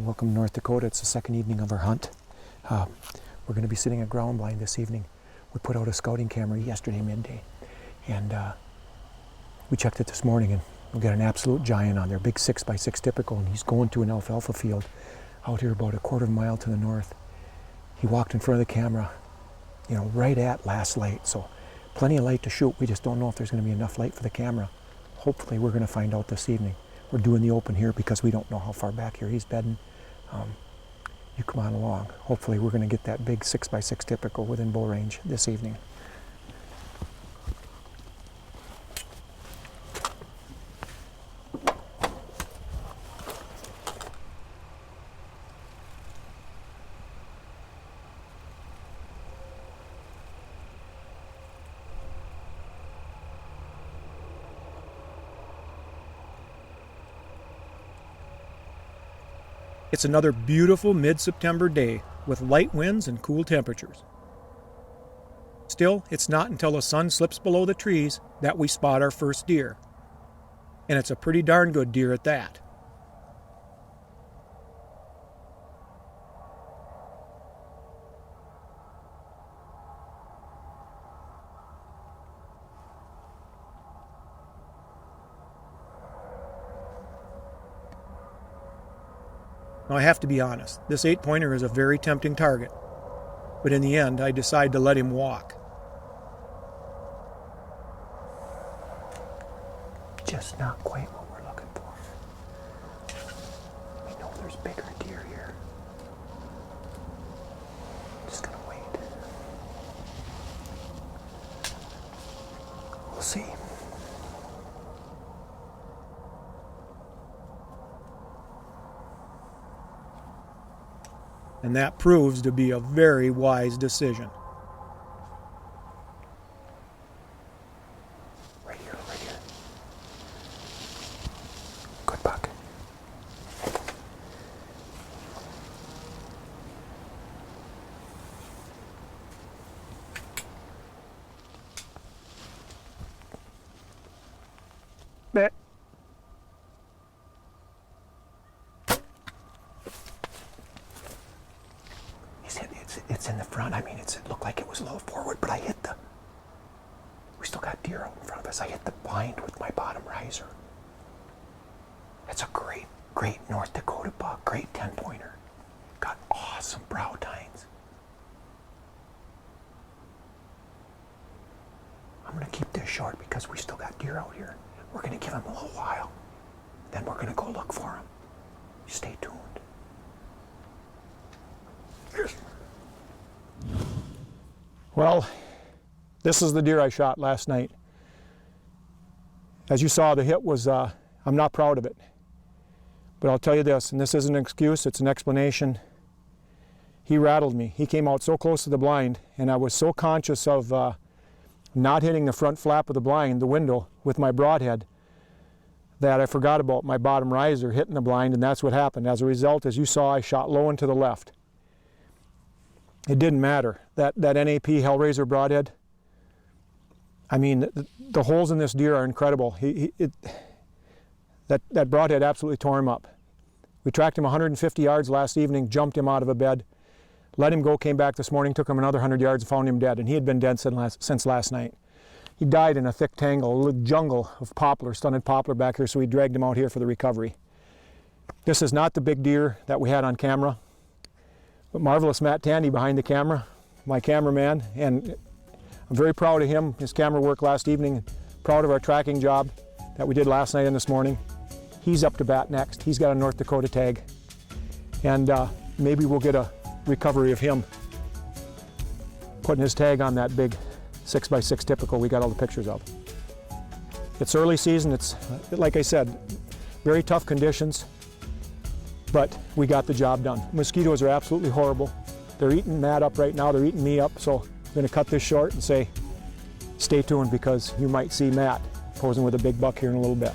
Welcome to North Dakota. It's the second evening of our hunt. We're going to be sitting at ground blind this evening. We put out a scouting camera yesterday midday, and we checked it this morning, and we got an absolute giant on there, big 6x6 typical, and he's going to an alfalfa field out here about a quarter of a mile to the north. He walked in front of the camera, right at last light, so plenty of light to shoot. We just don't know if there's going to be enough light for the camera. Hopefully we're going to find out this evening. We're doing the open here because we don't know how far back here he's bedding. You come on along. Hopefully we're going to get that big 6x6 typical within bow range this evening. It's another beautiful mid-September day with light winds and cool temperatures. Still, it's not until the sun slips below the trees that we spot our first deer. And it's a pretty darn good deer at that. Now, I have to be honest, this 8-pointer is a very tempting target, but in the end, I decide to let him walk. Just not quite what we're looking for. We know there's bigger deer here. Just gonna wait. We'll see. And that proves to be a very wise decision. Right here. Good buck. Bet. It's in the front. It looked like it was a little forward, but we still got deer out in front of us. I hit the blind with my bottom riser. It's a great North Dakota buck, great 10-pointer. Got awesome brow tines. I'm gonna keep this short because we still got deer out here. We're gonna give him a little while. Then we're gonna go look for him. Stay tuned. Well, this is the deer I shot last night. As you saw, the hit was, I'm not proud of it. But I'll tell you this, and this isn't an excuse, it's an explanation. He rattled me. He came out so close to the blind, and I was so conscious of not hitting the front flap of the blind, the window, with my broadhead, that I forgot about my bottom riser hitting the blind, and that's what happened. As a result, as you saw, I shot low and to the left. It didn't matter. That NAP Hellraiser broadhead, the holes in this deer are incredible. That broadhead absolutely tore him up. We tracked him 150 yards last evening, jumped him out of a bed, let him go, came back this morning, took him another 100 yards and found him dead, and he had been dead since last night. He died in a thick tangle, a little jungle of poplar, stunted poplar back here, so we dragged him out here for the recovery. This is not the big deer that we had on camera. But marvelous Matt Tandy behind the camera, my cameraman, and I'm very proud of him, his camera work last evening, proud of our tracking job that we did last night and this morning. He's up to bat next. He's got a North Dakota tag, and maybe we'll get a recovery of him putting his tag on that big 6x6 typical we got all the pictures of. It's early season. It's, like I said, very tough conditions. But we got the job done. Mosquitoes are absolutely horrible. They're eating Matt up right now. They're eating me up. So I'm going to cut this short and say, stay tuned because you might see Matt posing with a big buck here in a little bit.